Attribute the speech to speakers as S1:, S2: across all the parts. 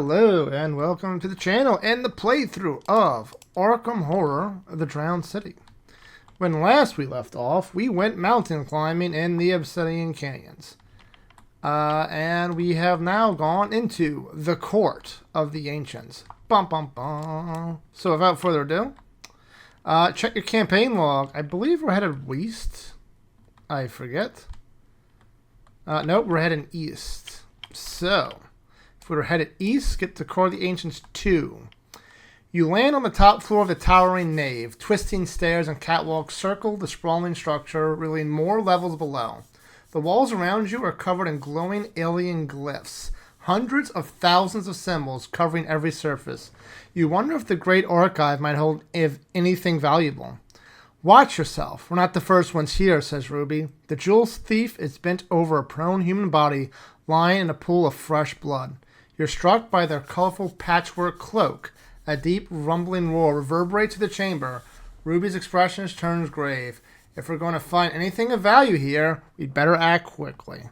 S1: Hello and welcome to the channel and the playthrough of Arkham Horror, The Drowned City. When last we left off, we went mountain climbing in the Obsidian Canyons. And we have now gone into the Court of the Ancients. Bum bum bum. So without further ado, check your campaign log. I believe we're headed west. I forget. Nope, we're heading east. So, if we were headed east, get to Court of the Ancients 2. You land on the top floor of the towering nave. Twisting stairs and catwalks circle the sprawling structure, revealing more levels below. The walls around you are covered in glowing alien glyphs. Hundreds of thousands of symbols covering every surface. You wonder if the Great Archive might hold anything valuable. Watch yourself. We're not the first ones here, says Ruby. The jewels thief is bent over a prone human body lying in a pool of fresh blood. You're struck by their colorful patchwork cloak. A deep, rumbling roar reverberates through the chamber. Ruby's expression turns grave. If we're going to find anything of value here, we'd better act quickly.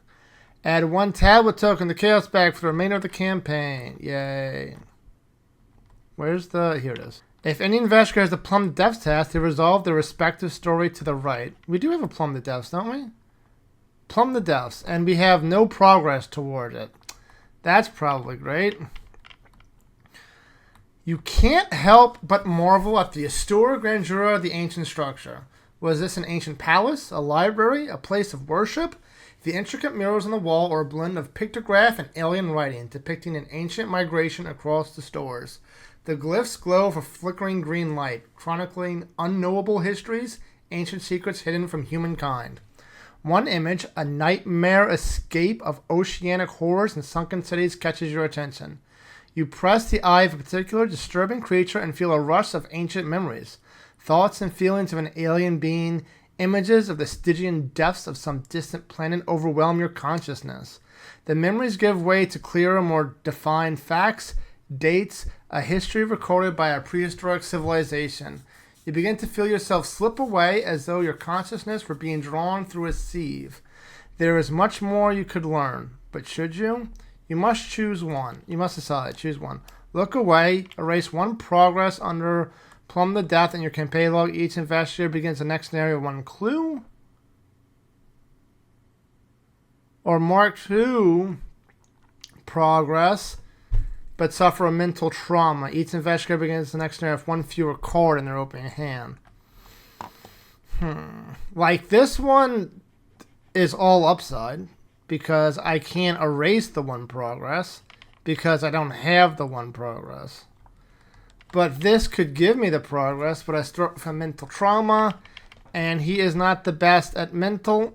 S1: Add 1 tablet token to Choas Bag for the remainder of the campaign. Yay. Where's the... Here it is. If any investigator has the Plumb the Depths task, they resolve their respective story to the right. We do have a Plumb the Depths, don't we? Plumb the Depths, and we have no progress toward it. That's probably great. You can't help but marvel at the austere grandeur of the ancient structure. Was this an ancient palace, a library, a place of worship? The intricate murals on the wall are a blend of pictograph and alien writing, depicting an ancient migration across the stores. The glyphs glow with a flickering green light, chronicling unknowable histories, ancient secrets hidden from humankind. One image, a nightmare escape of oceanic horrors and sunken cities, catches your attention. You press the eye of a particular disturbing creature and feel a rush of ancient memories. Thoughts and feelings of an alien being, images of the Stygian depths of some distant planet overwhelm your consciousness. The memories give way to clearer, more defined facts, dates, a history recorded by a prehistoric civilization. You begin to feel yourself slip away as though your consciousness were being drawn through a sieve. There is much more you could learn, but should you? You must choose one. You must decide. Choose one. Look away. Erase 1 progress under Plumb the Depth in your campaign log. Each investigator begins the next scenario with 1 clue. Or mark 2 progress, but suffer a mental trauma. Each investigator begins the next scenario with 1 fewer card in their opening hand. Like this one is all upside because I can't erase the 1 progress because I don't have the 1 progress. But this could give me the progress, but I start with a mental trauma, and he is not the best at mental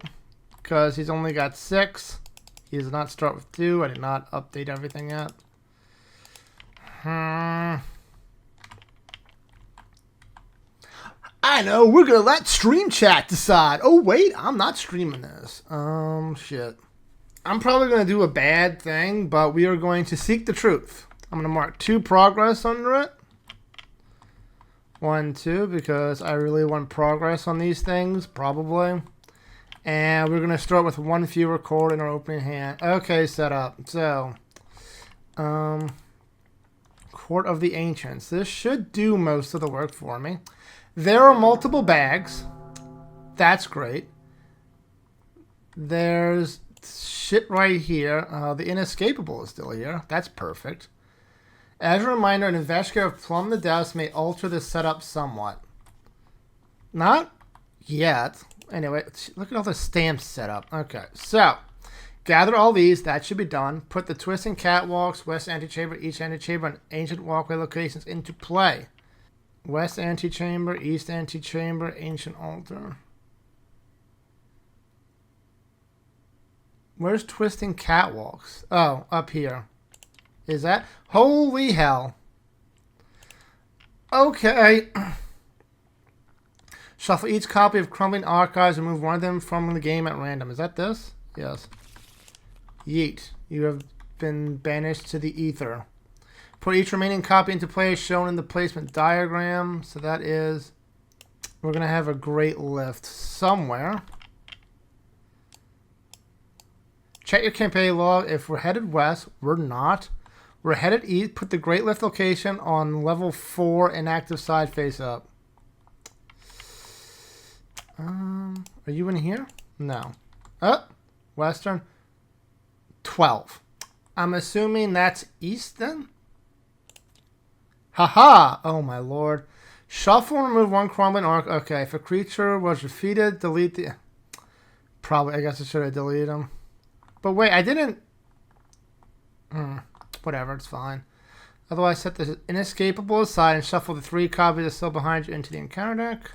S1: because he's only got 6. He does not start with 2. I did not update everything yet. I know, we're gonna let Stream Chat decide. Oh wait, I'm not streaming this. Shit. I'm probably gonna do a bad thing, but we are going to seek the truth. I'm gonna mark 2 progress under it. 1, 2, because I really want progress on these things, probably. And we're gonna start with 1 fewer card in our opening hand. Okay, set up. So, Court of the Ancients. This should do most of the work for me. There are multiple bags. That's great. There's shit right here. The Inescapable is still here. That's perfect. As a reminder, an investigator of Plumb the Depths may alter the setup somewhat. Not yet. Anyway, look at all the stamps set up. Okay, so gather all these. That should be done. Put the twisting catwalks, west antechamber, east antechamber, and ancient walkway locations into play. West antechamber, east antechamber, ancient altar. Where's twisting catwalks? Oh, up here. Is that? Holy hell. Okay. Shuffle each copy of Crumbling Archives and remove 1 of them from the game at random. Is that this? Yes. Yeet. You have been banished to the ether. Put each remaining copy into play as shown in the placement diagram. So that is... We're going to have a great lift somewhere. Check your campaign log. If we're headed west, we're not. We're headed east. Put the Great Lift location on level 4 and active side face up. Are you in here? No. Western. 12. I'm assuming that's east then? Haha! Oh my lord. Shuffle and remove one crumbling arc. Okay, if a creature was defeated, delete the... Probably, I guess I should have deleted them. But wait, I didn't... Whatever, it's fine. Otherwise, set the inescapable aside and shuffle the 3 copies that's still behind you into the encounter deck.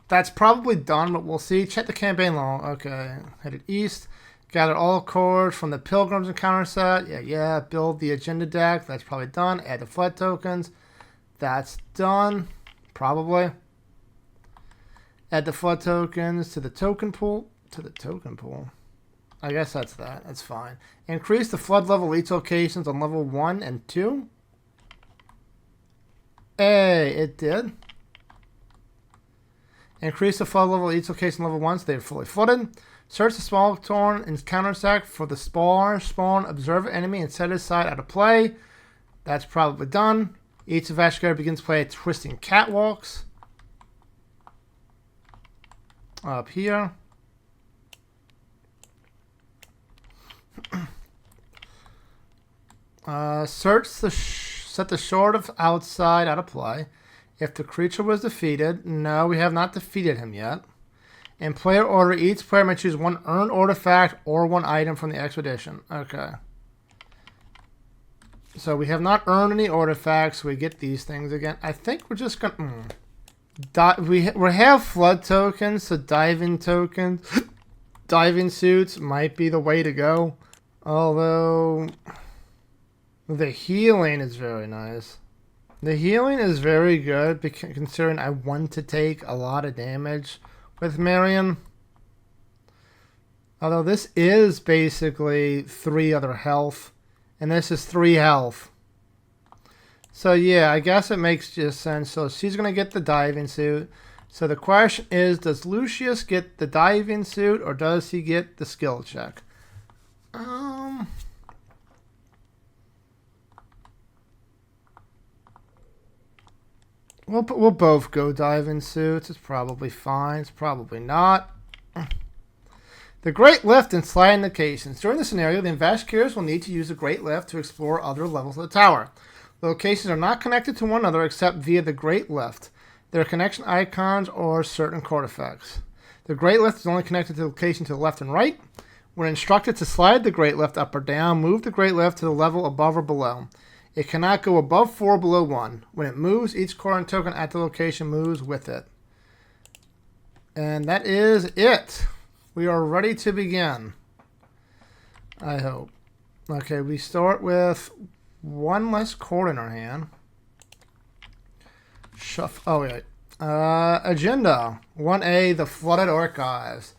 S1: That's probably done, but we'll see. Check the campaign log. Okay, headed east. Gather all cards from the Pilgrim's encounter set. Yeah. Build the agenda deck. That's probably done. Add the flood tokens. That's done. Probably. Add the flood tokens to the token pool. I guess that's that. That's fine. Increase the flood level each locations on level 1 and 2. Hey, it did. Increase the flood level each location level 1 so they're fully flooded. Search the small torn encounter sack for the spawn, observe an enemy, and set it aside out of play. That's probably done. Each investigator begins to play twisting catwalks. Up here. Set the short of outside out of play. If the creature was defeated, no, we have not defeated him yet. In player order, each player may choose one earned artifact or one item from the expedition. Okay. So we have not earned any artifacts. We get these things again. I think we're just going to... We have flood tokens, so diving tokens. Diving suits might be the way to go. Although... the healing is very nice. The healing is very good, considering I want to take a lot of damage with Marion. Although this is basically 3 other health, and this is 3 health. So yeah, I guess it makes just sense. So she's going to get the diving suit. So the question is, does Lucius get the diving suit, or does he get the skill check? We'll both go diving suits. It's probably fine. It's probably not. The Great Lift and sliding locations. During the scenario, the investigators will need to use the Great Lift to explore other levels of the tower. The locations are not connected to one another except via the Great Lift. There are connection icons or certain card effects. The Great Lift is only connected to the location to the left and right. When instructed to slide the Great Lift up or down, move the Great Lift to the level above or below. It cannot go above 4 or below 1. When it moves, each card and token at the location moves with it. And that is it. We are ready to begin. I hope. Okay, we start with 1 less card in our hand. Oh, wait. Agenda. 1A, the Flooded Archives.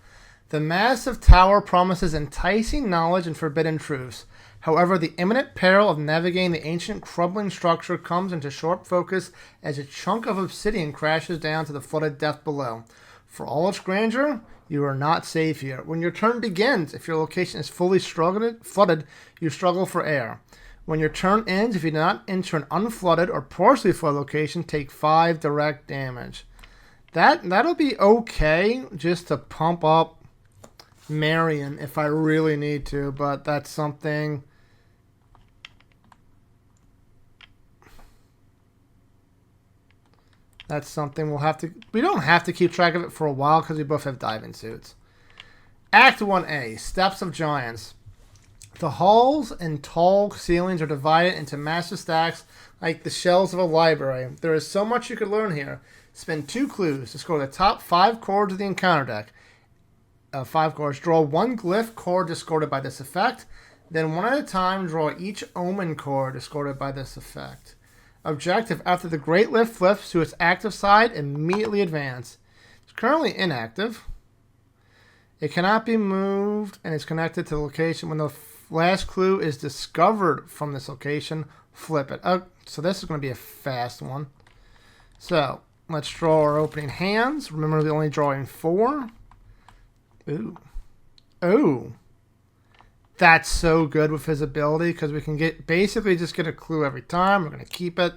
S1: The massive tower promises enticing knowledge and forbidden truths. However, the imminent peril of navigating the ancient crumbling structure comes into sharp focus as a chunk of obsidian crashes down to the flooded depth below. For all its grandeur, you are not safe here. When your turn begins, if your location is fully flooded, you struggle for air. When your turn ends, if you do not enter an unflooded or partially flooded location, take 5 direct damage. That'll be okay just to pump up Marion if I really need to, but that's something... That's something we'll have to... We don't have to keep track of it for a while because we both have diving suits. Act 1A, Steps of Giants. The halls and tall ceilings are divided into massive stacks like the shelves of a library. There is so much you could learn here. Spend 2 clues to score the top 5 cards of the encounter deck. 5 cards. Draw 1 glyph card discarded by this effect. Then 1 at a time, draw each omen card discarded by this effect. Objective, after the Great Lift flips to its active side, immediately advance. It's currently inactive. It cannot be moved and is connected to the location. When the last clue is discovered from this location, flip it. Oh, so this is going to be a fast one. So, let's draw our opening hands. Remember, we're only drawing 4. Ooh. Oh. That's so good with his ability because we can basically just get a clue every time. We're going to keep it.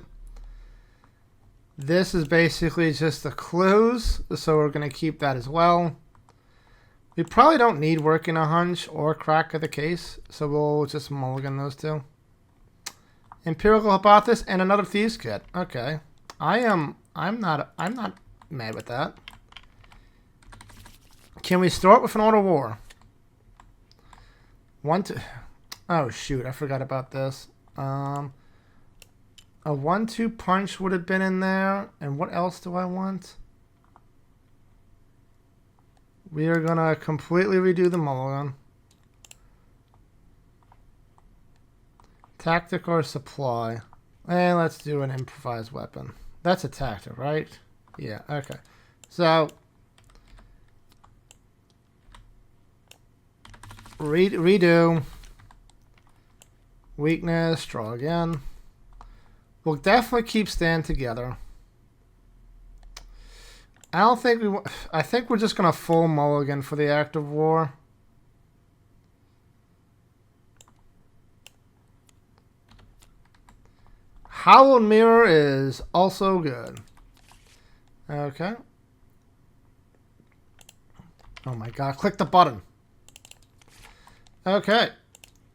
S1: This is basically just the clues, so we're going to keep that as well. We probably don't need Working a Hunch or Crack of the Case, so we'll just mulligan those two. Empirical Hypothesis and another Thieves Kit. Okay. I'm not mad with that. Can we start with an Order War? Oh shoot, I forgot about this. A 1-2 punch would have been in there. And what else do I want? We are gonna completely redo the mulligan. Tactic or supply. And let's do an improvised weapon. That's a tactic, right? Yeah, okay. So redo. Weakness, draw again. We'll definitely keep stand together. I don't think I think we're just gonna full mulligan for the Act of War. Howled Mirror is also good. Okay. Oh my god, click the button. Okay.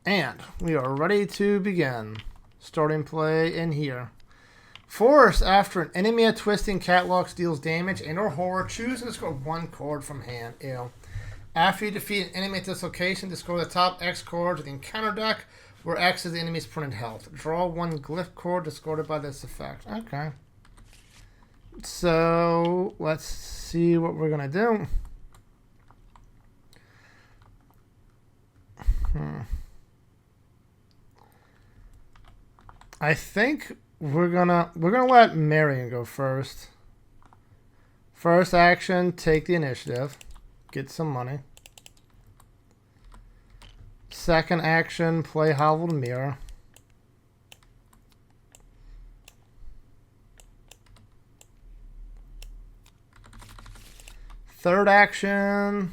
S1: And we are ready to begin. Starting play in here. Force, after an enemy at Twisting Catwalks deals damage and or horror, choose and discard one card from hand. Ew. After you defeat an enemy at this location, discard the top X card to the encounter deck, where X is the enemy's printed health. Draw one glyph card discarded by this effect. Okay. So, let's see what we're going to do. I think we're gonna let Marion go first. First action, take the initiative. Get some money. Second action, play Howled Mirror. Third action.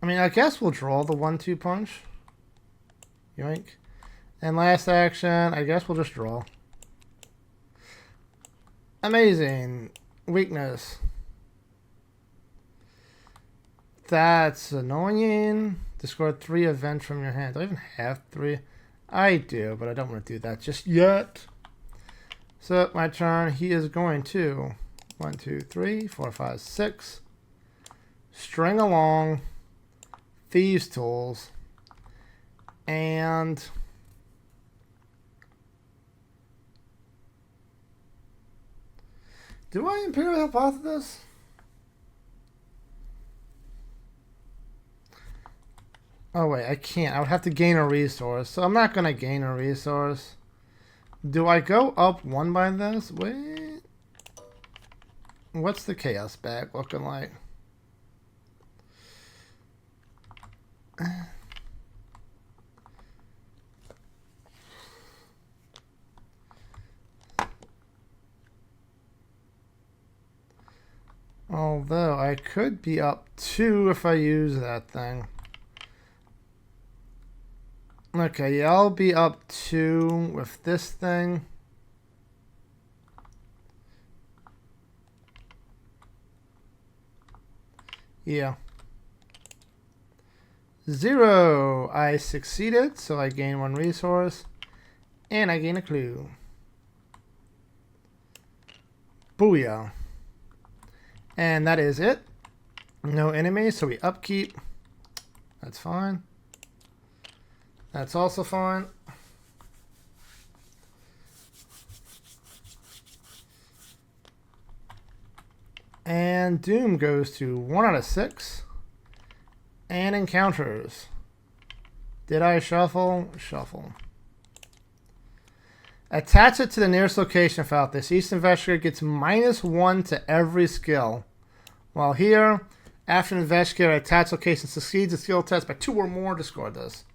S1: I mean, I guess we'll draw the 1-2 punch. Yoink. And last action, I guess we'll just draw. Amazing. Weakness. That's annoying. Discard 3 events from your hand. Do I even have 3? I do, but I don't want to do that just yet. So, my turn. He is going to 1, 2, 3, 4, 5, 6. String along. Thieves' Tools. And do I Imperial Hypothesis? Oh wait, I can't. I would have to gain a resource, so I'm not gonna gain a resource. Do I go up 1 by this? Wait. What's the Chaos Bag looking like? Although I could be up 2 if I use that thing. Okay, yeah, I'll be up 2 with this thing. Yeah. 0. I succeeded, so I gain 1 resource. And I gain a clue. Booyah. And that is it. No enemies, so we upkeep. That's fine. That's also fine. And Doom goes to 1 out of 6. And Encounters. Did I shuffle? Shuffle. Attach it to the nearest location without this. East Investigator gets -1 to every skill. While here, after Investigator attached location succeeds a skill test by 2 or more, discard this.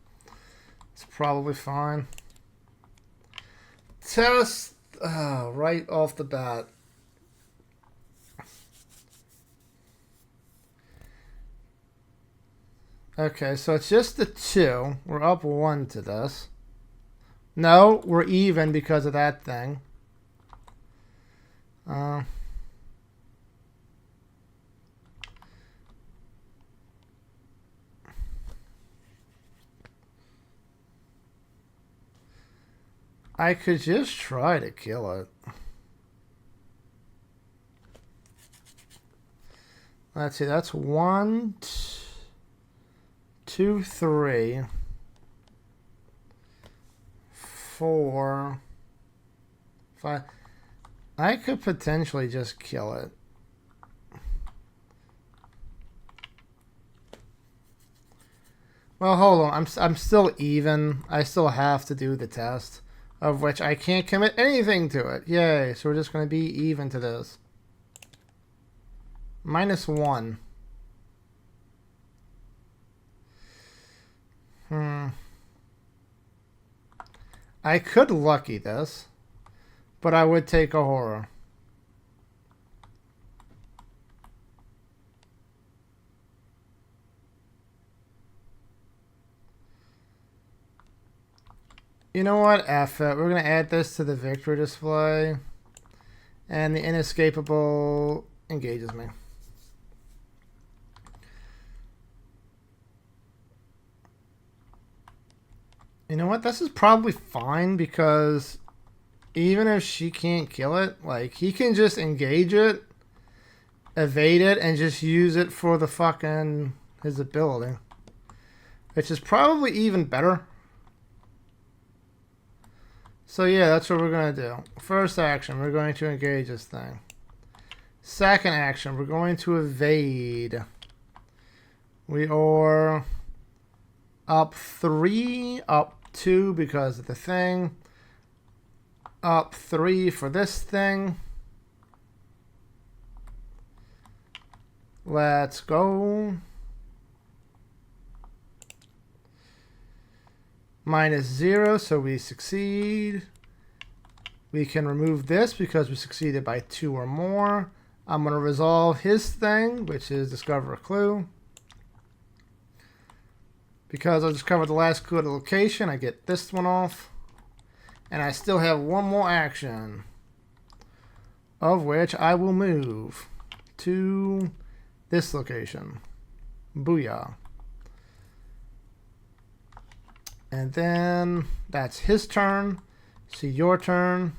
S1: It's probably fine. Test right off the bat. Okay, so it's just the 2. We're up 1 to this. No, we're even because of that thing. I could just try to kill it. Let's see, that's 1, 2, 3, 4, 5. I could potentially just kill it. Well, hold on. I'm still even. I still have to do the test, of which I can't commit anything to it. Yay. So we're just going to be even to this. -1. I could lucky this, but I would take a horror. You know what? F it. We're going to add this to the victory display. And the inescapable engages me. You know what? This is probably fine because even if she can't kill it, like, he can just engage it, evade it, and just use it for the fucking his ability. Which is probably even better. So yeah, that's what we're going to do. First action, we're going to engage this thing. Second action, we're going to evade. We are up 3, up 2 because of the thing. Up 3 for this thing. Let's go. -0, so we succeed. We can remove this because we succeeded by 2 or more. I'm going to resolve his thing, which is discover a clue. Because I discovered the last clue at the location, I get this one off. And I still have one more action, of which I will move to this location. Booyah. And then that's his turn. See, your turn.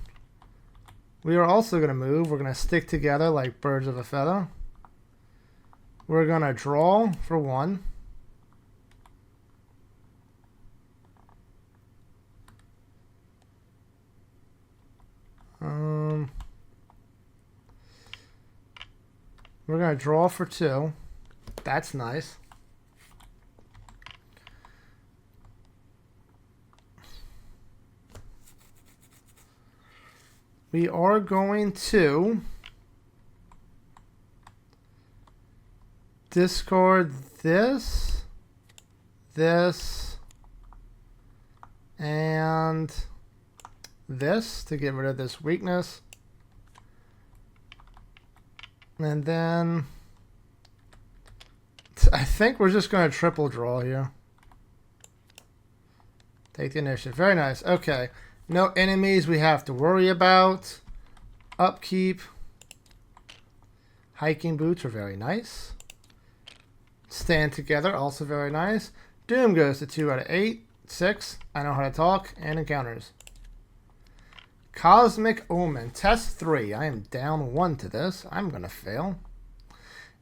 S1: We are also going to move. We're going to stick together like birds of a feather. We're going to draw for 1. We're going to draw for 2. That's nice. We are going to discard this, this, and this to get rid of this weakness. And then I think we're just going to triple draw here. Take the initiative. Very nice. Okay. No enemies we have to worry about. Upkeep. Hiking boots are very nice. Stand together, also very nice. Doom goes to 2 out of 8. 6. I know how to talk. And encounters. Cosmic Omen. Test 3. I am down 1 to this. I'm going to fail.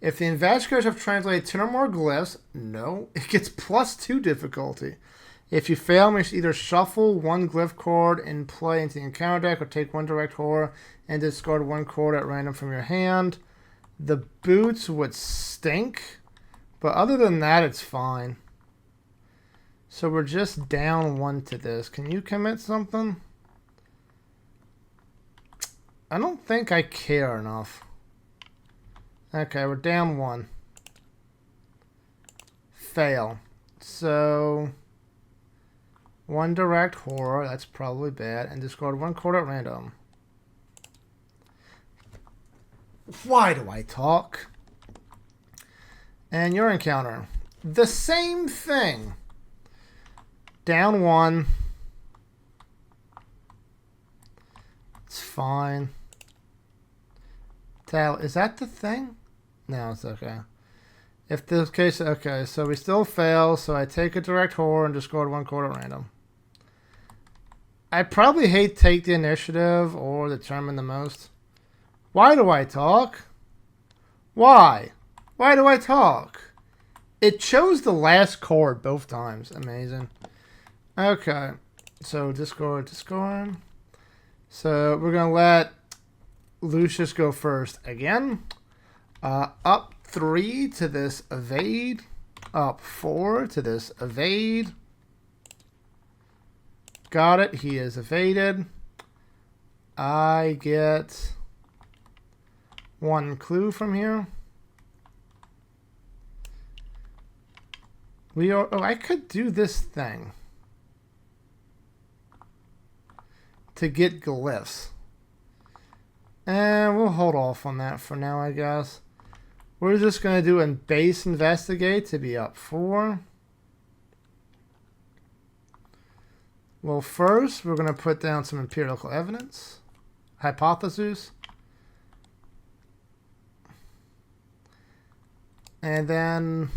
S1: If the investigators have translated 10 or more glyphs, no, it gets +2 difficulty. If you fail, you should either shuffle 1 glyph card and play into the encounter deck, or take 1 direct horror and discard 1 card at random from your hand. The boots would stink, but other than that, it's fine. So we're just down 1 to this. Can you commit something? I don't think I care enough. Okay, we're down 1. Fail. So 1 direct horror, that's probably bad, and discard 1 card at random. Why do I talk? And your encounter. the same thing. Down 1. It's fine. Is that the thing? No, it's okay. If this case, okay, so we still fail, so I take a direct horror and discard 1 card at random. I probably hate take the initiative or determine the most. Why do I talk? Why? Why do I talk? It chose the last card both times. Amazing. Okay, so discard. So we're going to let Lucius go first again. Up 3 to this evade. Up 4 to this evade. Got it. He is evaded. I get 1 clue from here. We are. Oh, I could do this thing to get glyphs. And we'll hold off on that for now, I guess. We're just going to do a base investigate to be up 4. Well, first, we're going to put down some empirical evidence. Hypothesis. And then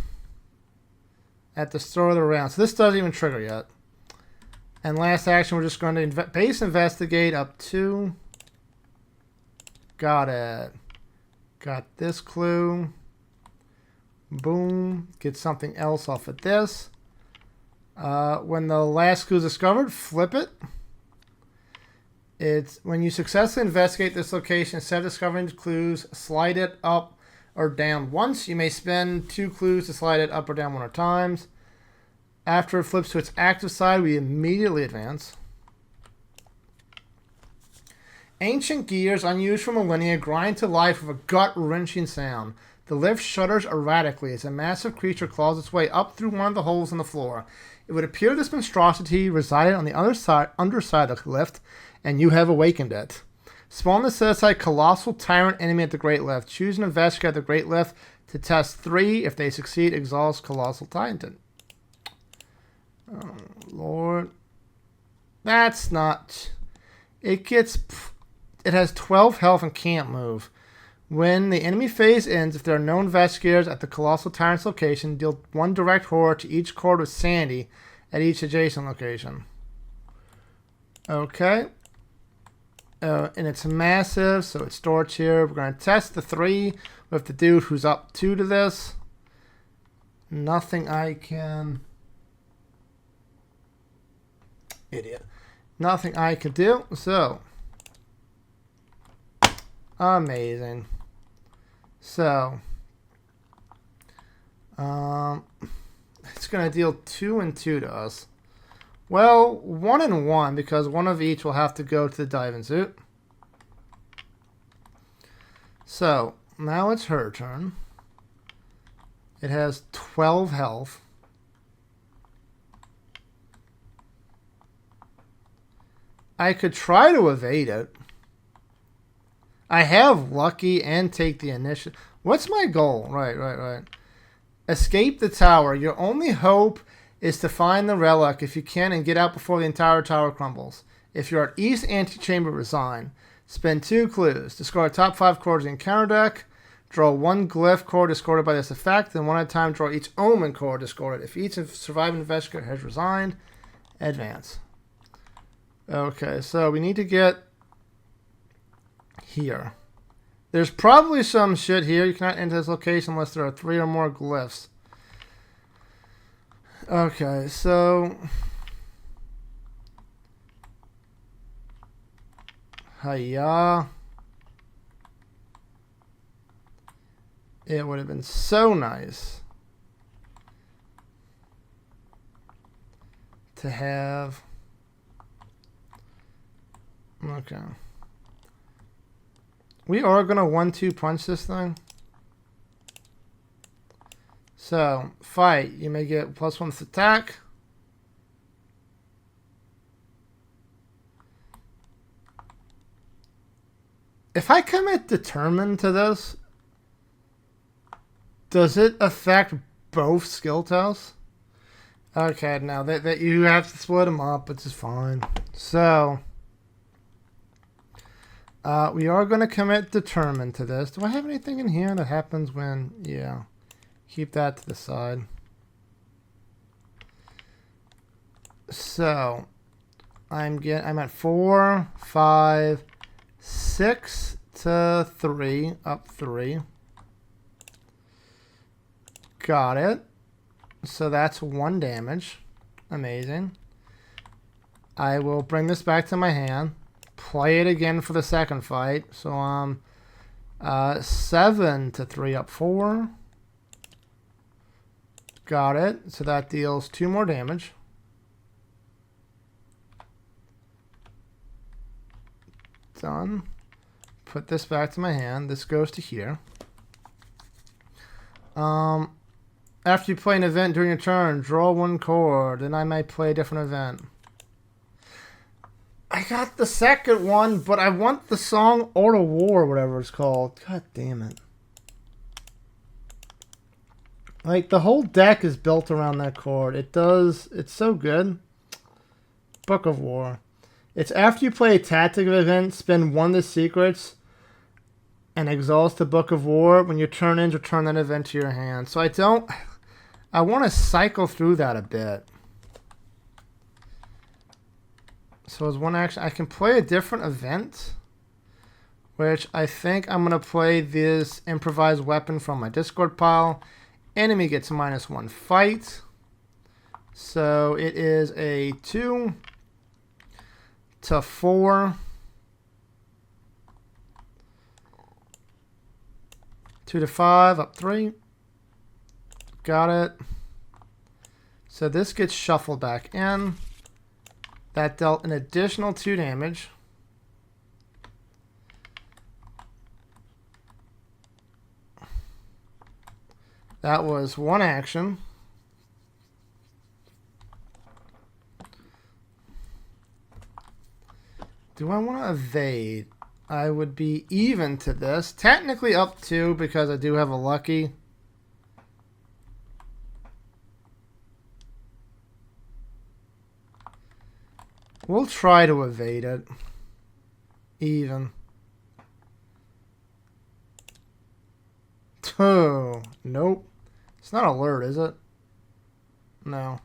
S1: at the start of the round. So this doesn't even trigger yet. And last action, we're just going to base investigate up 2. Got it. Got this clue. Boom. Get something else off of this. When the last clue is discovered, flip it. It's when you successfully investigate this location, instead of discovering clues, slide it up or down once. You may spend 2 clues to slide it up or down 1 or times. After it flips to its active side, we immediately advance. Ancient gears, unused for millennia, grind to life with a gut-wrenching sound. The lift shudders erratically as a massive creature claws its way up through one of the holes in the floor. It would appear this monstrosity resided on the underside of the lift, and you have awakened it. Spawn the set-aside colossal tyrant enemy at the Great Lift. Choose an investigator at the Great Lift to test 3. If they succeed, exhaust colossal titan. Oh, Lord. That's not... It has 12 health and can't move. When the enemy phase ends, if there are no investigators at the Colossal Tyrant's location, deal 1 direct horror to each card with Sandy at each adjacent location. Okay. And it's massive, so it starts here. We're going to test the 3 with the dude who's up 2 to this. Nothing I can... Idiot. Nothing I can do, so... Amazing. So, it's going to deal 2 and 2 to us. Well, 1 and 1, because one of each will have to go to the diving suit. So, now it's her turn. It has 12 health. I could try to evade it. I have lucky and take the initiative. What's my goal? Right. Escape the tower. Your only hope is to find the relic if you can and get out before the entire tower crumbles. If you're at East Antechamber, resign. Spend 2 clues. Discard top 5 cards in counter deck. Draw 1 glyph card discarded by this effect. Then 1 at a time draw each omen card discarded. If each surviving investigator has resigned, advance. Okay, so we need to get... here. There's probably some shit here. You cannot enter this location unless there are 3 or more glyphs. Okay, so... Hiya. It would have been so nice to have... Okay. We are going to 1-2 punch this thing. So, fight. You may get +1 to attack. If I commit determined to this, does it affect both skill tests? Okay, now that you have to split them up, which is fine. So, we are going to commit determined to this. Do I have anything in here that happens when... Yeah. Keep that to the side. So, I'm at 4, 5, 6 to 3, up 3. Got it. So that's 1 damage. Amazing. I will bring this back to my hand. Play it again for the second fight. So I'm 7 to 3, up 4. Got it. So that deals 2 more damage. Done. Put this back to my hand. This goes to here. After you play an event during your turn, draw 1 card, and I might play a different event. I got the second one, but I want the song Art of War, whatever it's called. God damn it. Like, the whole deck is built around that card. It's so good. Book of War. It's after you play a tactical event, spend 1 of the secrets, and exhaust the Book of War. When your turn ends, return that event to your hand. So I want to cycle through that a bit. So as 1 action, I can play a different event, which I think I'm going to play this improvised weapon from my discard pile. Enemy gets -1 fight. So it is a 2 to 4. 2 to 5, up 3. Got it. So this gets shuffled back in. That dealt an additional 2 damage. That was 1 action. Do I want to evade? I would be even to this. Technically up 2 because I do have a lucky. We'll try to evade it. Even. Oh, nope. It's not alert, is it? No.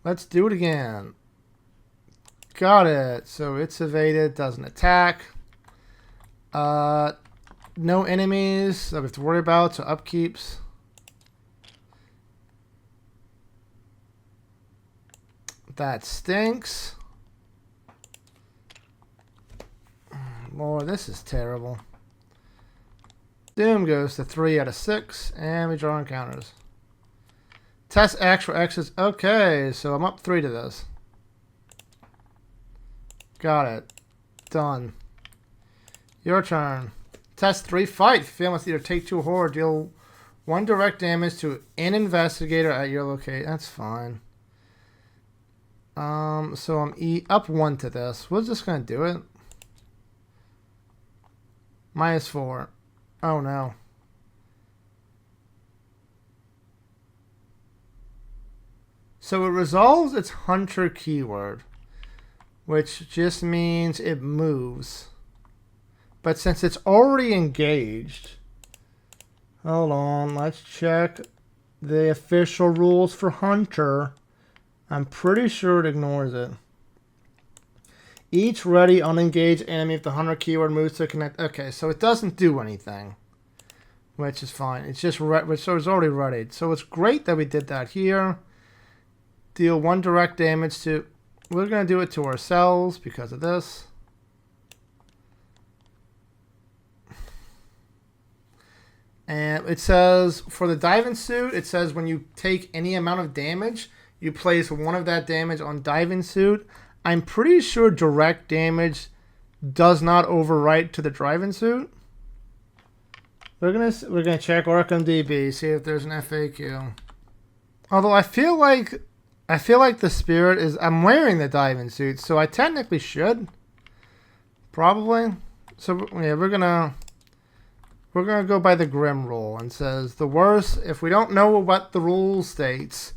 S1: Let's do it again. Got it. So it's evaded, doesn't attack. No enemies that we have to worry about, so upkeeps. That stinks. Lord, this is terrible. Doom goes to 3 out of 6, and we draw encounters. Test X for X's. Okay, so I'm up 3 to this. Got it. Done. Your turn. Test 3 fight. Fail must either take 2 horror, deal 1 direct damage to an investigator at your location. That's fine. So I'm up 1 to this. We're just gonna do it. -4. Oh no. So it resolves its hunter keyword, which just means it moves. But since it's already engaged, hold on, let's check the official rules for hunter. I'm pretty sure it ignores it. Each ready unengaged enemy if the hunter keyword moves to connect. Okay, so it doesn't do anything, which is fine. It's just so it's already readied. So it's great that we did that here. Deal 1 direct damage to. We're gonna do it to ourselves because of this. And it says for the diving suit, it says when you take any amount of damage, you place 1 of that damage on diving suit. I'm pretty sure direct damage does not overwrite to the driving suit. We're gonna check Arkham DB, see if there's an FAQ. Although I feel like the spirit is. I'm wearing the diving suit, so I technically should. Probably. So yeah, we're gonna we're going to go by the Grim rule and says the worst, if we don't know what the rule states,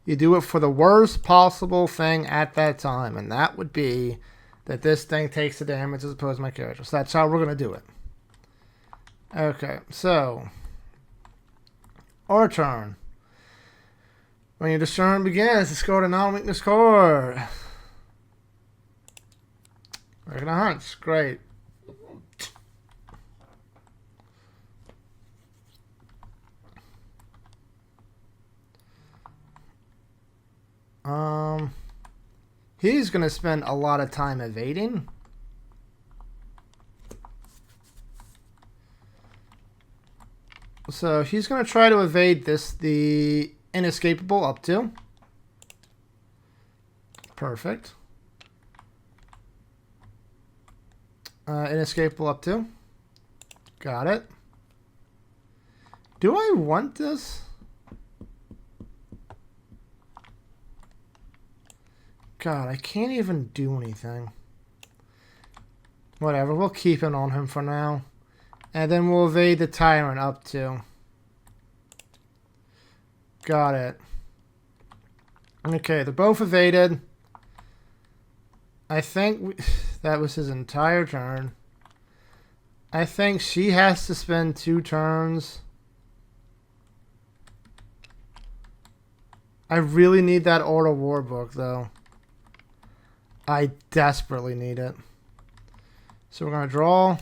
S1: you do it for the worst possible thing at that time. And that would be that this thing takes the damage as opposed to my character. So that's how we're going to do it. Okay, so our turn. When your turn begins, discard a non-weakness card. We're going to hunt. Great. He's going to spend a lot of time evading. So he's going to try to evade this, the inescapable up to. Perfect. Inescapable up to. Got it. Do I want this? God, I can't even do anything. Whatever, we'll keep it on him for now. And then we'll evade the Tyrant up to. Got it. Okay, they're both evaded. I think that was his entire turn. I think she has to spend 2 turns. I really need that Order War book, though. I desperately need it. So we're going to draw.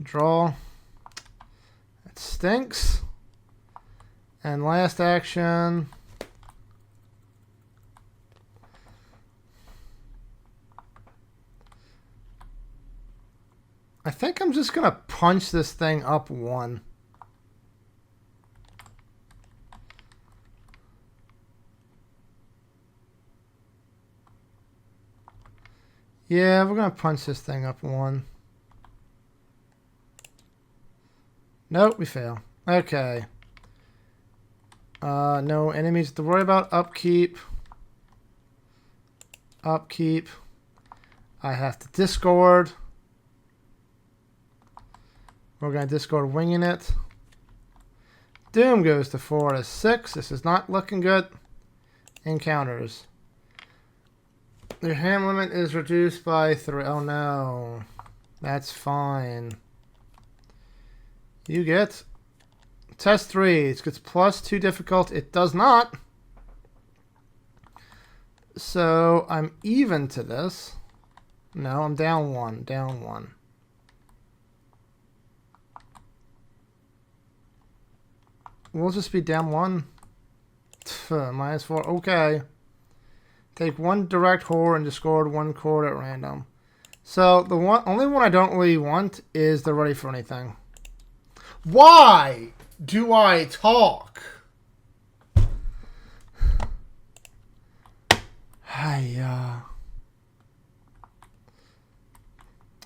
S1: Draw. That stinks. And last action. I think I'm just going to punch this thing up 1. Yeah, we're going to punch this thing up 1. Nope, we fail. Okay. No enemies to worry about. Upkeep. Upkeep. I have to discard. We're going to discard Winging It. Doom goes to 4 to 6. This is not looking good. Encounters. Your hand limit is reduced by 3. Oh no. That's fine. You get test 3. It gets +2 difficult. It does not. So I'm even to this. No, I'm down 1. Down 1. We'll just be down 1. -4. Okay. Take 1 direct horror and discard 1 card at random. So the only one I don't really want is the Ready for Anything. Why do I talk?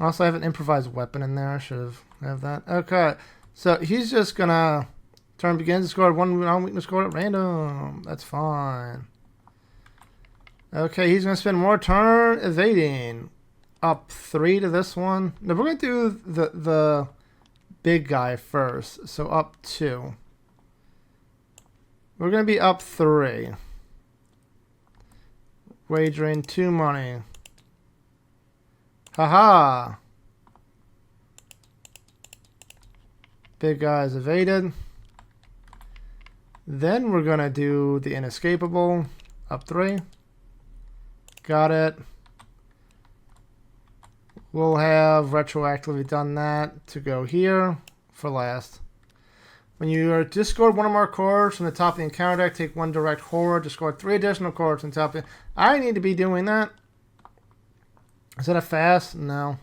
S1: Also, I have an improvised weapon in there. I should have that. Okay, so he's just gonna turn begins, discard 1 non-weakness card at random. That's fine. Okay, he's going to spend more turn evading. Up 3 to this one. No, we're going to do the big guy first. So up 2. We're going to be up 3. Wagering 2 money. Haha. Big guy's evaded. Then we're going to do the inescapable. Up 3. Got it. We'll have retroactively done that to go here for last. When you discard 1 or more cards from the top of the encounter deck, take 1 direct horror, discard 3 additional cards on top of it. I need to be doing that. Is that a fast? No.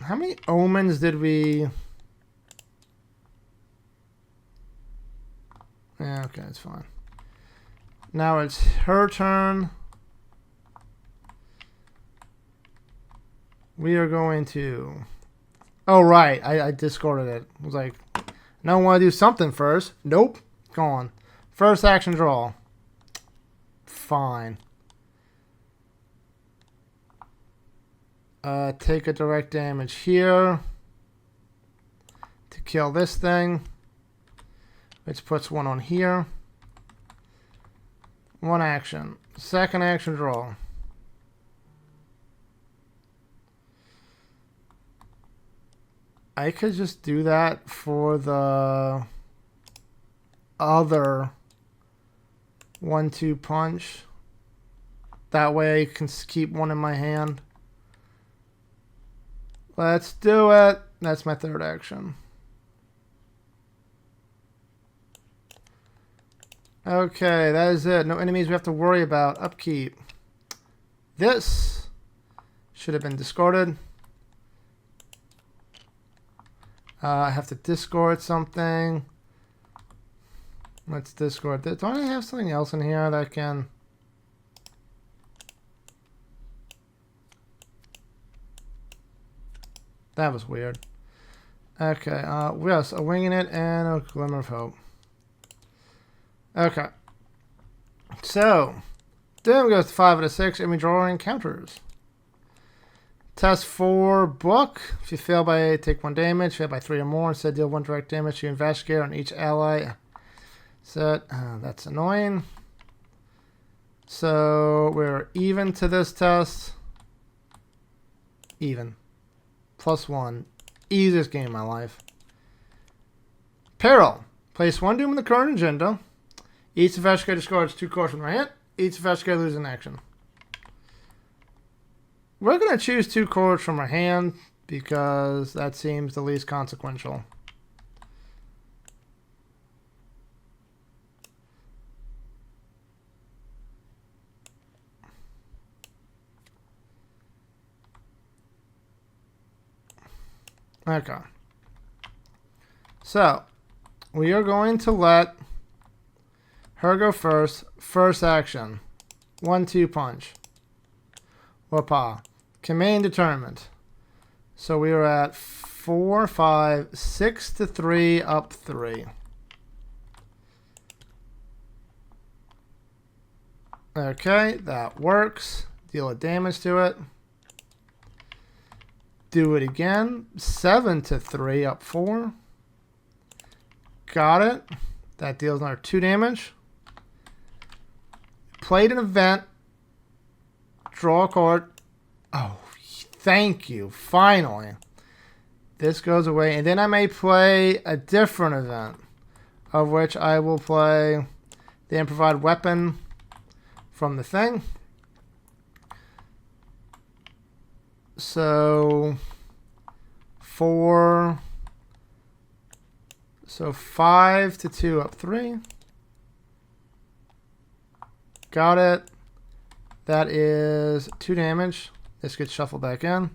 S1: How many omens did we... Yeah, okay, it's fine. Now it's her turn. We are going to... Oh, right. I discarded it. I was like, no, I want to do something first. Nope. Gone. First action draw. Fine. take a direct damage here to kill this thing, which puts one on here. One action. Second action, draw. I could just do that for the other 1-2 punch. That way I can keep one in my hand. Let's do it. That's my third action. Okay, that is it. No enemies we have to worry about. Upkeep. This should have been discarded. I have to discard something. Let's discard this. Don't I have something else in here that can... That was weird. Okay, yes, a wing in it and a glimmer of hope. Okay. So, Doom goes to 5 out of 6, and we draw encounters. Test 4 book. If you fail by 8, take 1 damage. Fail by 3 or more, instead deal 1 direct damage to investigator on each ally. Set. That's annoying. So, we're even to this test. Even. +1. Easiest game of my life. Peril. Place 1 Doom in the current agenda. Each investigator discards 2 cards from their hand. Each investigator loses an action. We're going to choose 2 cards from our hand because that seems the least consequential. Okay. So, we are going to let her go first. First action. 1-2 punch. Or paw. Command determined. So we are at 4, 5, 6 to 3, up 3. Okay, that works. Deal a damage to it. Do it again. 7 to 3, up 4. Got it. That deals another 2 damage. Played an event. Draw a card. Oh, thank you. Finally. This goes away. And then I may play a different event, of which I will play the improvised weapon from the thing. So, 4. So 5 to 2, up 3. Got it. That is 2 damage. This gets shuffled back in.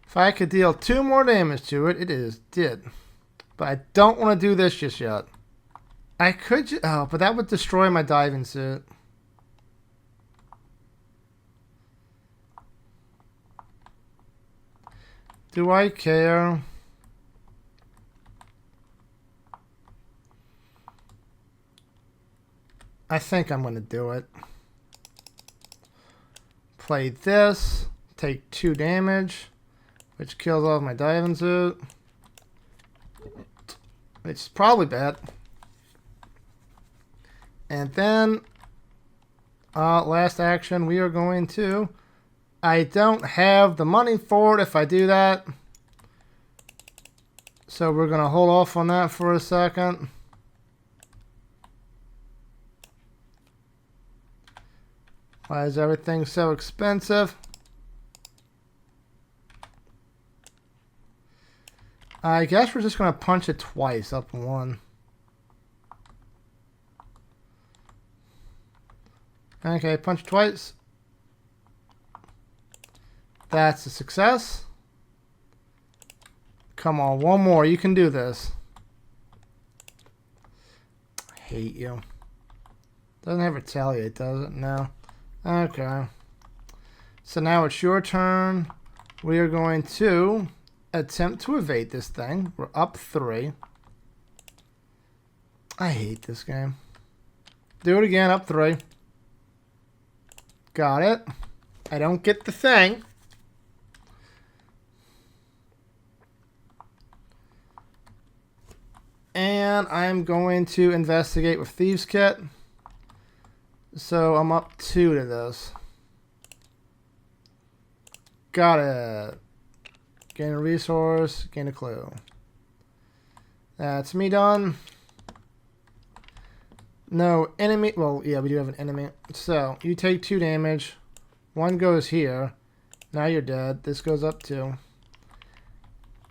S1: If I could deal 2 more damage to it, did. But I don't want to do this just yet. I could, oh, but that would destroy my diving suit. Do I care? I think I'm going to do it. Play this. Take 2 damage. Which kills off my diving suit. It's probably bad. And then, last action, we are going to... I don't have the money for it if I do that. So we're going to hold off on that for a second. Why is everything so expensive? I guess we're just going to punch it twice, up 1. Okay, punch twice. That's a success. Come on, one more. You can do this. I hate you. Doesn't have retaliate, does it? No. Okay. So now it's your turn. We are going to attempt to evade this thing. We're up 3. I hate this game. Do it again, up 3. Got it. I don't get the thing. And I'm going to investigate with Thieves' Kit. So I'm up 2 to this. Got it. Gain a resource, gain a clue. That's me done. No enemy. Well, yeah, we do have an enemy. So you take 2 damage. 1 goes here. Now you're dead. This goes up 2.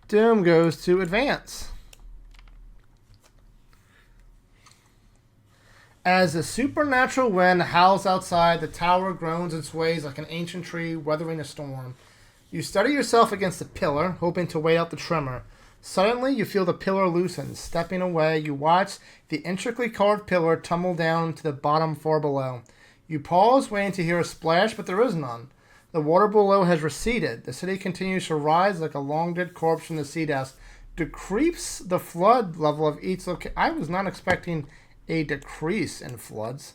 S1: Doom goes to advance. As the supernatural wind howls outside, the tower groans and sways like an ancient tree weathering a storm. You steady yourself against the pillar, hoping to wait out the tremor. Suddenly, you feel the pillar loosen. Stepping away, you watch the intricately carved pillar tumble down to the bottom floor below. You pause, waiting to hear a splash, but there is none. The water below has receded. The city continues to rise like a long-dead corpse from the sea depths. Decrease the flood level of each location. I was not expecting a decrease in floods.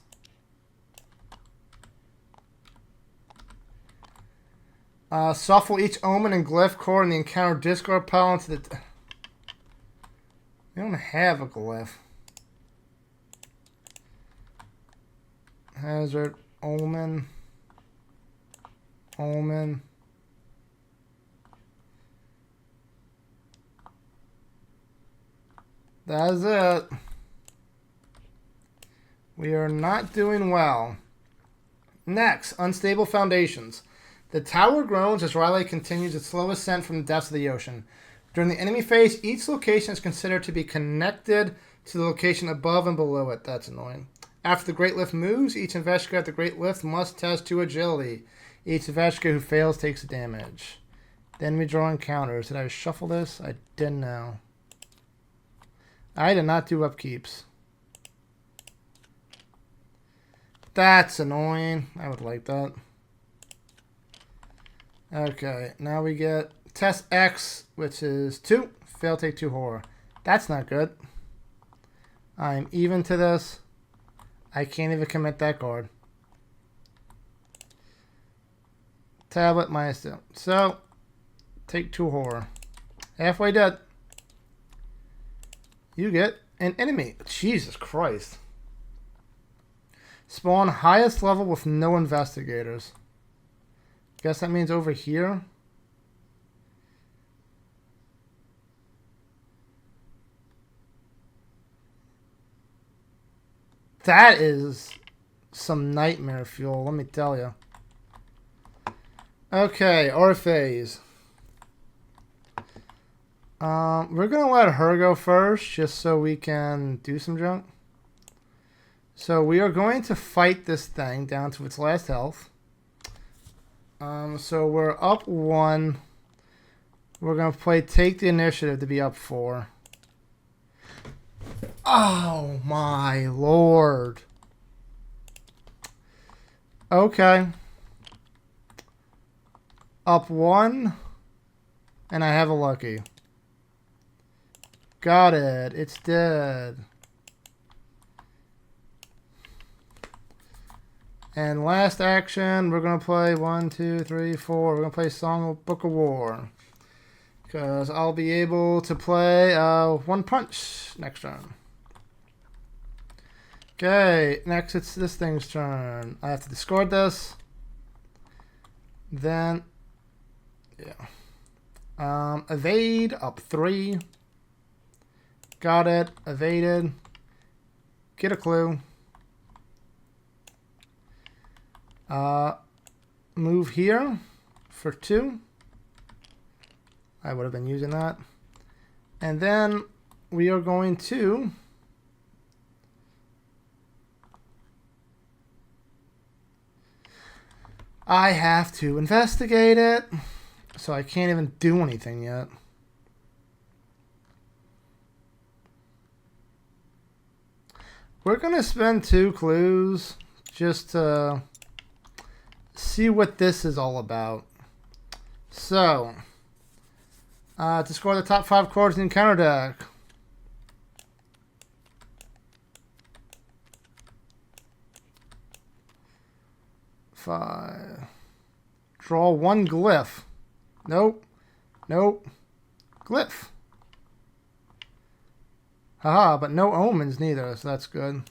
S1: Shuffle each omen and glyph core in the encounter discard pile into the... We don't have a glyph. Hazard, omen. Omen. That's it. We are not doing well. Next, unstable foundations. The tower groans as Riley continues its slow ascent from the depths of the ocean. During the enemy phase, each location is considered to be connected to the location above and below it. That's annoying. After the Great Lift moves, each investigator at the Great Lift must test 2 agility. Each investigator who fails takes damage. Then we draw encounters. Did I shuffle this? I didn't know. I did not do upkeeps. That's annoying. I would like that. Okay, now we get test X, which is 2. Fail, take 2 horror. That's not good. I'm even to this. I can't even commit that card. Tablet minus 2. So, take 2 horror. Halfway dead. You get an enemy. Jesus Christ. Spawn highest level with no investigators. Guess that means over here. That is some nightmare fuel, let me tell you. Okay, our phase. We're going to let her go first, just so we can do some junk. So we are going to fight this thing down to its last health. So we're up 1. We're going to play Take the Initiative to be up 4. Oh my lord. Okay. Up 1. And I have a lucky. Got it. It's dead. And last action, we're going to play 1, 2, 3, 4. We're going to play Song of Book of War. Because I'll be able to play 1 punch next turn. Okay, next it's this thing's turn. I have to discard this. Then, yeah. Evade, up 3. Got it, evaded. Get a clue. Move here for 2. I would have been using that. And then we are going to I have to investigate it, so I can't even do anything yet. We're going to spend 2 clues just to see what this is all about. So, to score the top 5 cards in the encounter deck. 5. Draw 1 glyph. Nope. Nope. Glyph. Haha, but no omens neither, so that's good.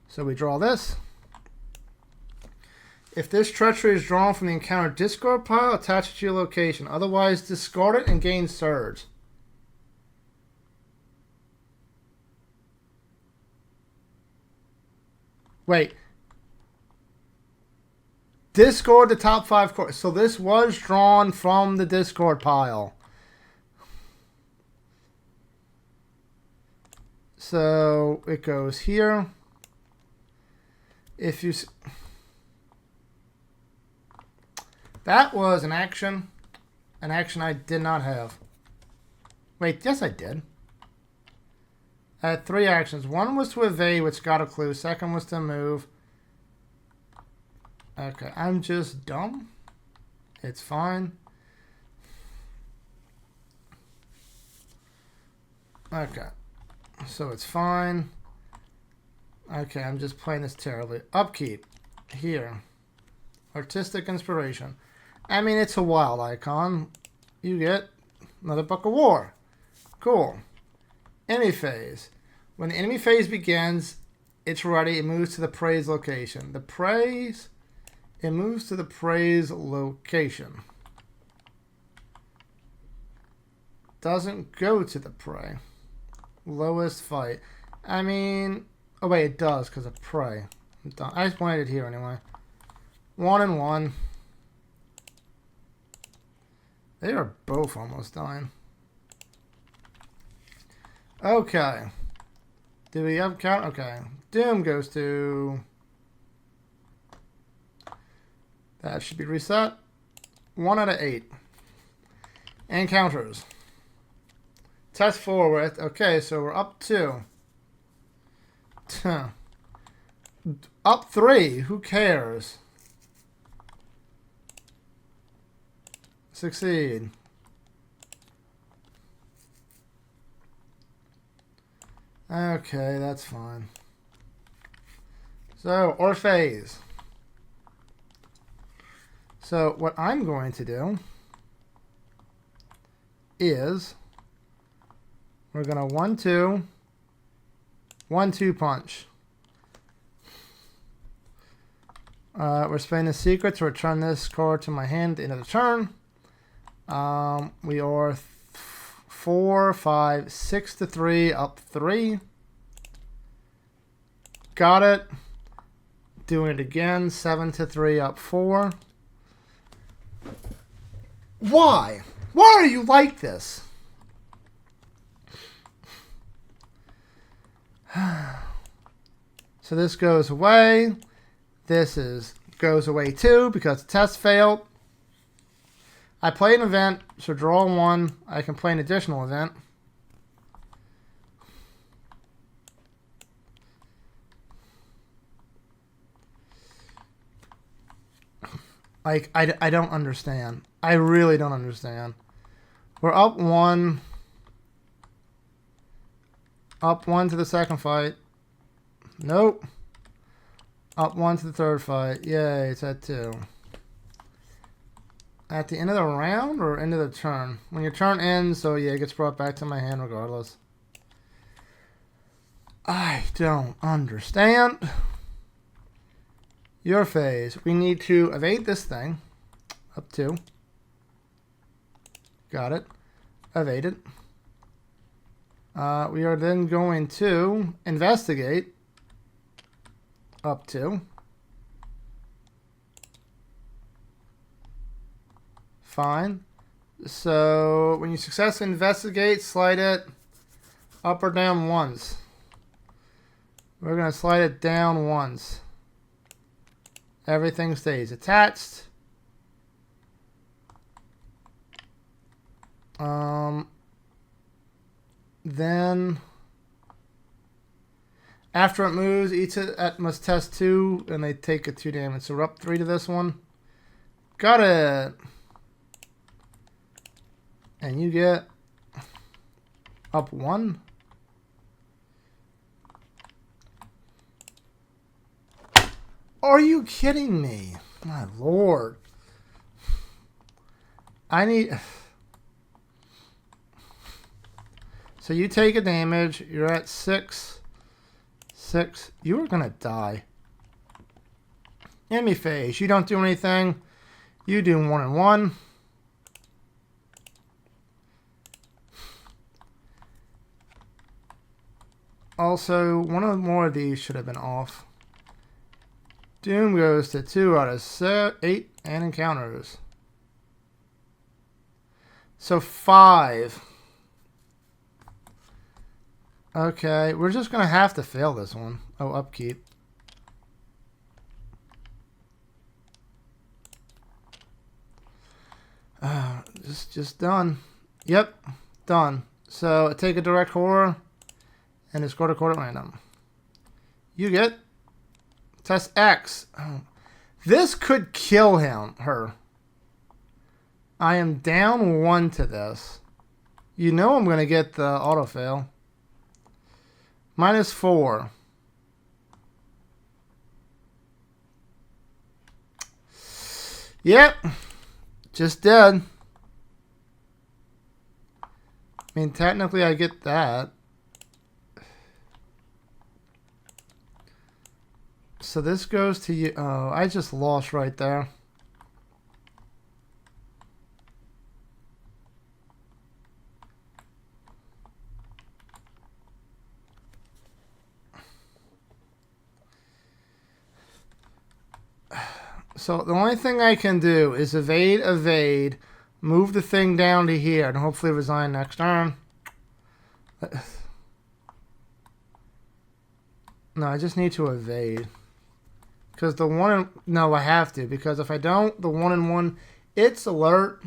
S1: So we draw this. If this treachery is drawn from the encounter discard pile, attach it to your location. Otherwise, discard it and gain surge. Wait. Discard the top 5 cards. So this was drawn from the discard pile. So it goes here. If you... That was an action. An action I did not have. Wait, yes I did. I had 3 actions. One was to evade, which got a clue. Second was to move. Okay, I'm just dumb. It's fine. Okay. So it's fine. Okay, I'm just playing this terribly. Upkeep. Here. Artistic inspiration. I mean, it's a wild icon. You get another Book of War. Cool. Enemy phase. When the enemy phase begins, it's ready. It moves to the praise location. The praise... It moves to the praise location. Doesn't go to the prey. Lowest fight. I mean... Oh, wait, it does because of prey. I just wanted it here anyway. 1 and 1. They are both almost dying. Okay. Do we have count? Okay. Doom goes to... That should be reset. 1 out of 8. Encounters. Test forward. Okay, so we're up 2. Up 3. Who cares? Succeed. Okay, that's fine. So, or phase. So what I'm going to do is we're going to 1-2, 1-2 punch. We're spending the secret to return this card to my hand at the end of the turn. We are 4, 5, 6 to 3, up 3. Got it. Doing it again, 7 to 3, up 4. Why? Why are you like this? So this goes away. This goes away too because the test failed. I play an event, so draw 1. I can play an additional event. Like, I don't understand. I really don't understand. We're up 1. Up 1 to the second fight. Nope. Up 1 to the third fight. Yay, it's at 2. At the end of the round or end of the turn? When your turn ends, so yeah, it gets brought back to my hand regardless. I don't understand. Your phase. We need to evade this thing. Up 2. Got it. Evade it. We are then going to investigate. Up 2. Fine. So when you successfully investigate, slide it up or down once. We're going to slide it down once. Everything stays attached. Then after it moves, each it must test 2 and they take a 2 damage. So we're up 3 to this one. Got it. And you get up 1. Are you kidding me? My lord. I need... So you take a damage. You're at 6. 6. You are going to die. Enemy phase. You don't do anything. You do 1 and 1. Also, one or more of these should have been off. Doom goes to 2 out of 8 and encounters. So 5. Okay, we're just going to have to fail this one. Oh, upkeep. Just done. Yep, done. So take a direct horror and discard a card at random. You get test X. Oh. This could kill her. I am down 1 to this. You know I'm going to get the auto fail. -4. Yep. Just dead. I mean, technically I get that. So this goes to you. Oh, I just lost right there. So the only thing I can do is evade, move the thing down to here, and hopefully resign next turn. No, I just need to evade. Because the 1 and... No, I have to. Because if I don't, the 1 and 1, it's alert.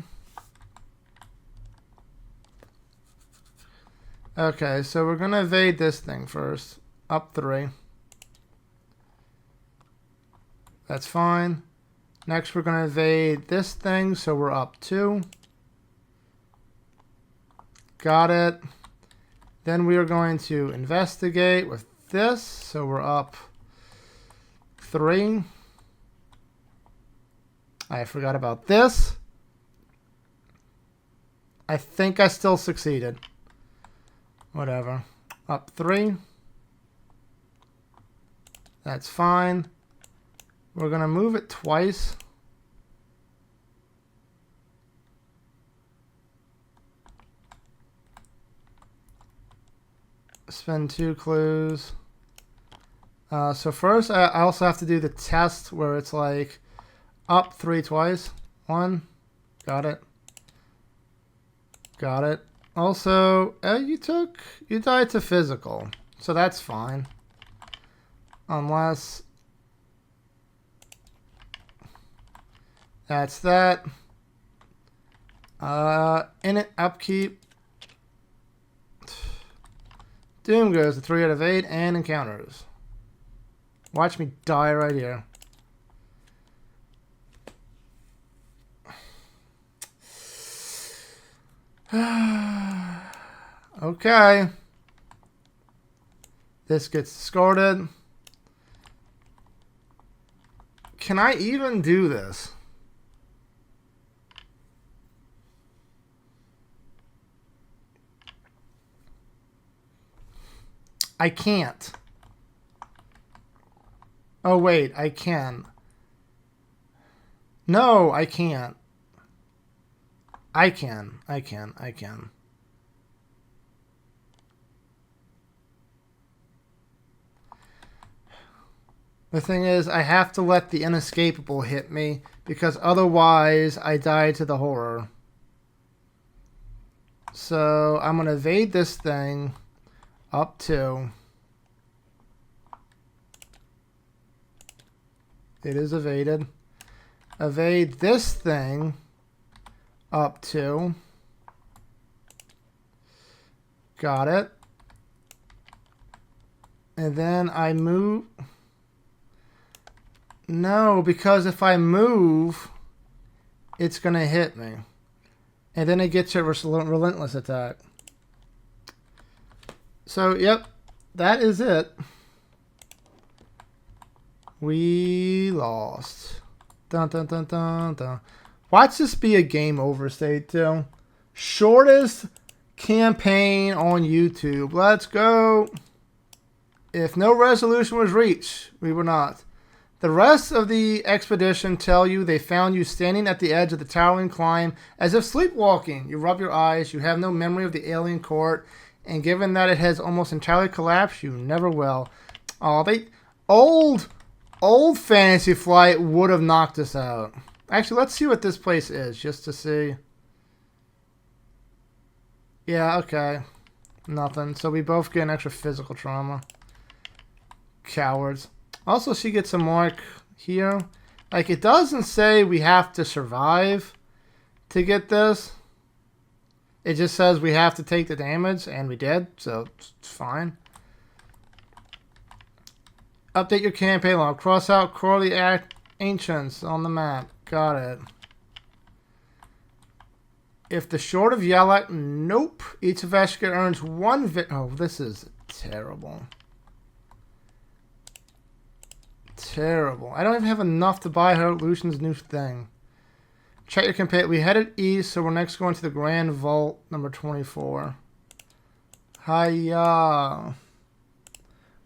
S1: Okay, so we're going to evade this thing first. Up 3. That's fine. Next, we're going to evade this thing, so we're up 2. Got it. Then we are going to investigate with this, so we're up 3. I forgot about this. I think I still succeeded. Whatever. Up 3. That's fine. We're going to move it twice. Spend 2 clues. So first, I also have to do the test where it's like up 3 twice. 1. Got it. Got it. Also, you died to physical. So that's fine. Unless... That's that. In it, upkeep. Doom goes to 3 out of 8 and encounters. Watch me die right here. Okay. This gets discarded. Can I even do this? I can't. Oh, wait, I can. No, I can't. I can. The thing is, I have to let the inescapable hit me, because otherwise I die to the horror. So, I'm going to evade this thing. Up 2. It is evaded. Evade this thing. Up 2. Got it. And then I move. No, because if I move, it's going to hit me. And then it gets a relentless attack. So, yep, that is it. We lost. Dun dun dun dun dun. Watch this be a game over state too. Shortest campaign on YouTube. Let's go. If no resolution was reached, we were not. The rest of the expedition tell you they found you standing at the edge of the towering climb as if sleepwalking. You rub your eyes. You have no memory of the alien court. And given that it has almost entirely collapsed, you never will. Oh, old Fantasy Flight would have knocked us out. Actually, let's see what this place is, just to see. Yeah, okay. Nothing. So we both get an extra physical trauma. Cowards. Also, she gets a mark here. Like, it doesn't say we have to survive to get this. It just says we have to take the damage, and we did, so it's fine. Update your campaign log. Cross out Crawley Ancients on the map. Got it. If the short of Yellow, nope. Each investigator earns one Oh, this is terrible. Terrible. I don't even have enough to buy her Lucian's new thing. Check your campaign. We headed east, so we're next going to the Grand Vault, number 24. Hiya.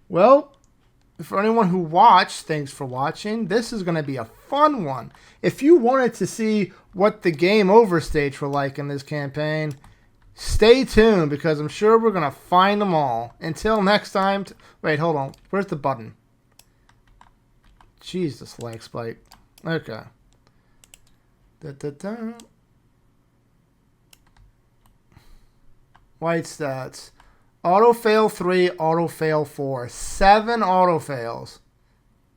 S1: Well, for anyone who watched, thanks for watching. This is going to be a fun one. If you wanted to see what the game over states were like in this campaign, stay tuned because I'm sure we're going to find them all. Until next time. Wait, hold on. Where's the button? Jeez, this lag spike. Okay. White stats. Auto fail 3, auto fail 4. 7 auto fails.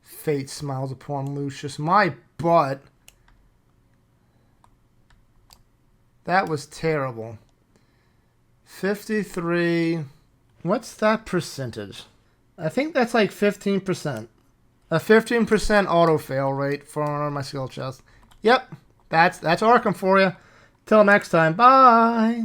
S1: Fate smiles upon Lucius. My butt. That was terrible. 53. What's that percentage? I think that's like 15%. A 15% auto fail rate for my skill chest. Yep. That's Arkham for you. Till next time. Bye.